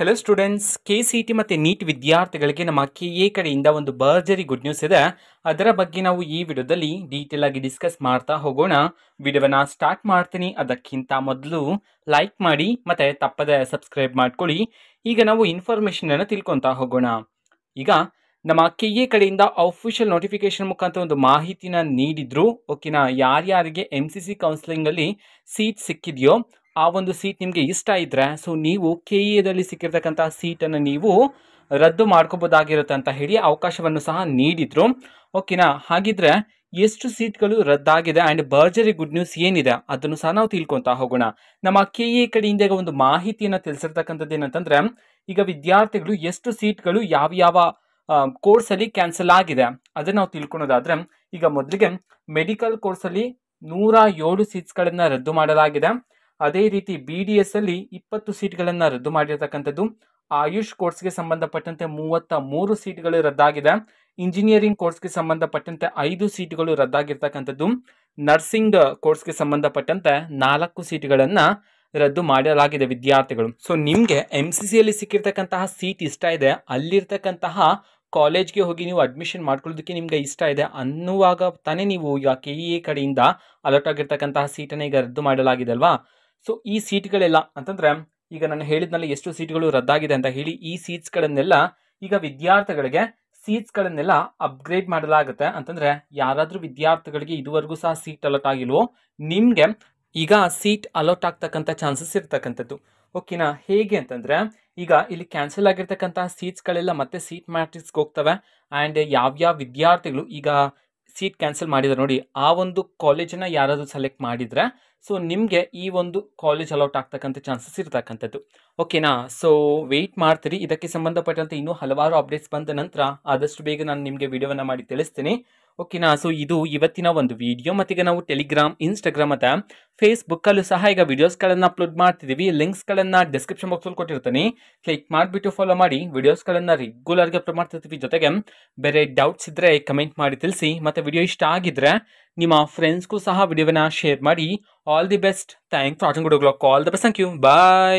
Hello students, KCET ಮತ್ತು neat ವಿದ್ಯಾರ್ಥಿಗಳಿಗೆ ನಮ್ಮ KA ಕಡೆಯಿಂದ ಒಂದು ಭರ್ಜರಿ ಗುಡ್ ನ್ಯೂಸ್ ಇದೆ. ಅದರ ಬಗ್ಗೆ ನಾವು ಈ ವಿಡಿಯೋದಲ್ಲಿ ಡೀಟೇಲ್ ಆಗಿ ಡಿಸ್ಕಸ್ ಮಾಡ್ತಾ ಹೋಗೋಣ. ವಿಡಿಯೋವನ್ನ ಸ್ಟಾರ್ಟ್ ಮಾಡ್ತೀನಿ. ಅದಕ್ಕಿಂತ ಮೊದಲು ಲೈಕ್ ಮಾಡಿ ಮತ್ತೆ ತಪ್ಪದೆ ಸಬ್ಸ್ಕ್ರೈಬ್ ಮಾಡ್ಕೊಳ್ಳಿ. ಈಗ ನಾವು ಇನ್ಫಾರ್ಮೇಶನ್ ಅನ್ನು ತಿಳ್ಕೊತಾ ಹೋಗೋಣ. ಈಗ ನಮ್ಮ KA ಕಡೆಯಿಂದ ಅಫಿಷಿಯಲ್ ನೋಟಿಫಿಕೇಶನ್ ಮುಖಾಂತರ ಒಂದು ಮಾಹಿತಿನ ನೀಡಿದ್ರು. ಓಕೆನಾ, ಯಾರ್ಯಾರಿಗೆ MCC ಕೌನ್ಸಿಲಿಂಗ್ ಅಲ್ಲಿ ಸೀಟ್ ಸಿಕ್ಕಿದೆಯೋ ಆ ಒಂದು ಸೀಟ್ ನಿಮಗೆ ಇಷ್ಟ ಇದ್ರೆ ಸೊ ನೀವು KAದಲ್ಲಿ ಸಿಕ್ಕಿರ್ತಕ್ಕಂಥ ಸೀಟನ್ನು ನೀವು ರದ್ದು ಮಾಡ್ಕೋಬೋದಾಗಿರುತ್ತೆ ಅಂತ ಹೇಳಿ ಅವಕಾಶವನ್ನು ಸಹ ನೀಡಿದ್ರು. ಓಕೆನಾ, ಹಾಗಿದ್ರೆ ಎಷ್ಟು ಸೀಟ್ಗಳು ರದ್ದಾಗಿದೆ ಆ್ಯಂಡ್ ಭರ್ಜರಿ ಗುಡ್ ನ್ಯೂಸ್ ಏನಿದೆ ಅದನ್ನು ಸಹ ನಾವು ತಿಳ್ಕೊತಾ ಹೋಗೋಣ. ನಮ್ಮ KA ಕಡೆಯಿಂದ ಈಗ ಒಂದು ಮಾಹಿತಿಯನ್ನು ತಿಳಿಸಿರ್ತಕ್ಕಂಥದ್ದು ಏನಂತಂದ್ರೆ, ಈಗ ವಿದ್ಯಾರ್ಥಿಗಳು ಎಷ್ಟು ಸೀಟ್ಗಳು ಯಾವ ಕೋರ್ಸಲ್ಲಿ ಕ್ಯಾನ್ಸಲ್ ಆಗಿದೆ ಅದನ್ನು ನಾವು ತಿಳ್ಕೊಳೋದಾದ್ರೆ, ಈಗ ಮೊದಲಿಗೆ ಮೆಡಿಕಲ್ ಕೋರ್ಸಲ್ಲಿ 107 ಸೀಟ್ಸ್ಗಳನ್ನು ರದ್ದು ಮಾಡಲಾಗಿದೆ. ಅದೇ ರೀತಿ BDS ಅಲ್ಲಿ 20 ಸೀಟ್ಗಳನ್ನು ರದ್ದು ಮಾಡಿರ್ತಕ್ಕಂಥದ್ದು. ಆಯುಷ್ ಕೋರ್ಸ್ಗೆ ಸಂಬಂಧಪಟ್ಟಂತೆ 33 ಸೀಟ್ಗಳು ರದ್ದಾಗಿದೆ. ಇಂಜಿನಿಯರಿಂಗ್ ಕೋರ್ಸ್ಗೆ ಸಂಬಂಧಪಟ್ಟಂತೆ 5 ಸೀಟ್ಗಳು ರದ್ದಾಗಿರ್ತಕ್ಕಂಥದ್ದು. ನರ್ಸಿಂಗ್ ಕೋರ್ಸ್ಗೆ ಸಂಬಂಧಪಟ್ಟಂತೆ 4 ಸೀಟ್ಗಳನ್ನು ರದ್ದು ಮಾಡಲಾಗಿದೆ ವಿದ್ಯಾರ್ಥಿಗಳು. ಸೊ ನಿಮಗೆ MCC ಅಲ್ಲಿ ಸಿಕ್ಕಿರ್ತಕ್ಕಂತಹ ಸೀಟ್ ಇಷ್ಟ ಇದೆ, ಅಲ್ಲಿರ್ತಕ್ಕಂತಹ ಕಾಲೇಜ್ಗೆ ಹೋಗಿ ನೀವು ಅಡ್ಮಿಷನ್ ಮಾಡ್ಕೊಳ್ಳೋದಕ್ಕೆ ನಿಮ್ಗೆ ಇಷ್ಟ ಇದೆ ಅನ್ನುವಾಗ ತಾನೇ ನೀವು ಈಗ KA ಕಡೆಯಿಂದ ಅಲರ್ಟ್ ಆಗಿರ್ತಕ್ಕಂತಹ ಸೀಟನ್ನು ಈಗ ರದ್ದು ಮಾಡಲಾಗಿದೆ ಅಲ್ವಾ. ಸೊ ಈ ಸೀಟ್ಗಳೆಲ್ಲ ಅಂತಂದ್ರೆ, ಈಗ ನಾನು ಹೇಳಿದ್ನಲ್ಲ ಎಷ್ಟು ಸೀಟ್ಗಳು ರದ್ದಾಗಿದೆ ಅಂತ ಹೇಳಿ, ಈ ಸೀಟ್ಸ್ಗಳನ್ನೆಲ್ಲ ಈಗ ವಿದ್ಯಾರ್ಥಿಗಳಿಗೆ ಸೀಟ್ಸ್ಗಳನ್ನೆಲ್ಲ ಅಪ್ಗ್ರೇಡ್ ಮಾಡಲಾಗುತ್ತೆ. ಅಂತಂದ್ರೆ ಯಾರಾದ್ರೂ ವಿದ್ಯಾರ್ಥಿಗಳಿಗೆ ಇದುವರೆಗೂ ಸಹ ಸೀಟ್ ಅಲಾಟ್ ಆಗಿಲ್ವೋ ನಿಮ್ಗೆ ಈಗ ಸೀಟ್ ಅಲಾಟ್ ಆಗ್ತಕ್ಕಂಥ ಚಾನ್ಸಸ್ ಇರ್ತಕ್ಕಂಥದ್ದು. ಓಕೆನಾ, ಹೇಗೆ ಅಂತಂದ್ರೆ, ಈಗ ಇಲ್ಲಿ ಕ್ಯಾನ್ಸಲ್ ಆಗಿರ್ತಕ್ಕಂತಹ ಸೀಟ್ಸ್ಗಳೆಲ್ಲ ಮತ್ತೆ ಸೀಟ್ ಮ್ಯಾಟ್ರಿಕ್ಸ್ಗೆ ಹೋಗ್ತವೆ. ಆ್ಯಂಡ್ ಯಾವ್ಯಾವ ವಿದ್ಯಾರ್ಥಿಗಳು ಈಗ ಸೀಟ್ ಕ್ಯಾನ್ಸಲ್ ಮಾಡಿದ್ರೆ ನೋಡಿ, ಆ ಒಂದು ಕಾಲೇಜನ್ನು ಯಾರಾದರೂ ಸೆಲೆಕ್ಟ್ ಮಾಡಿದರೆ ಸೊ ನಿಮಗೆ ಈ ಒಂದು ಕಾಲೇಜ್ ಅಲೌಟ್ ಆಗ್ತಕ್ಕಂಥ ಚಾನ್ಸಸ್ ಇರ್ತಕ್ಕಂಥದ್ದು. ಓಕೆನಾ, ಸೊ ವೆಯ್ಟ್ ಮಾಡ್ತೀರಿ. ಇದಕ್ಕೆ ಸಂಬಂಧಪಟ್ಟಂತೆ ಇನ್ನೂ ಹಲವಾರು ಅಪ್ಡೇಟ್ಸ್ ಬಂದ ನಂತರ ಆದಷ್ಟು ಬೇಗ ನಾನು ನಿಮಗೆ ವಿಡಿಯೋವನ್ನು ಮಾಡಿ ತಿಳಿಸ್ತೀನಿ. ಓಕೆನಾ, ಸೊ ಇದು ಇವತ್ತಿನ ಒಂದು ವಿಡಿಯೋ. ಮತ್ತೀಗ ನಾವು ಟೆಲಿಗ್ರಾಮ್, ಇನ್ಸ್ಟಾಗ್ರಾಮ್ ಮತ್ತು ಫೇಸ್ಬುಕ್ಕಲ್ಲೂ ಸಹ ಈಗ ವಿಡಿಯೋಸ್ಗಳನ್ನು ಅಪ್ಲೋಡ್ ಮಾಡ್ತಿದ್ದೀವಿ. ಲಿಂಕ್ಸ್ಗಳನ್ನು ಡಿಸ್ಕ್ರಿಪ್ಷನ್ ಬಾಕ್ಸಲ್ಲಿ ಕೊಟ್ಟಿರ್ತೀನಿ, ಕ್ಲಿಕ್ ಮಾಡಿಬಿಟ್ಟು ಫಾಲೋ ಮಾಡಿ. ವಿಡಿಯೋಸ್ಗಳನ್ನು ರೆಗ್ಯುಲರ್ಗೆ ಅಪ್ಲೋಡ್ ಮಾಡ್ತಿರ್ತೀವಿ. ಜೊತೆಗೆ ಬೇರೆ ಡೌಟ್ಸ್ ಇದ್ದರೆ ಕಮೆಂಟ್ ಮಾಡಿ ತಿಳಿಸಿ. ಮತ್ತು ವಿಡಿಯೋ ಇಷ್ಟ ಆಗಿದ್ರೆ ನಿಮ್ಮ ಫ್ರೆಂಡ್ಸ್ಗೂ ಸಹ ವಿಡಿಯೋವನ್ನು ಶೇರ್ ಮಾಡಿ. All the best. Thanks for watching. All the best. Thank you. Bye.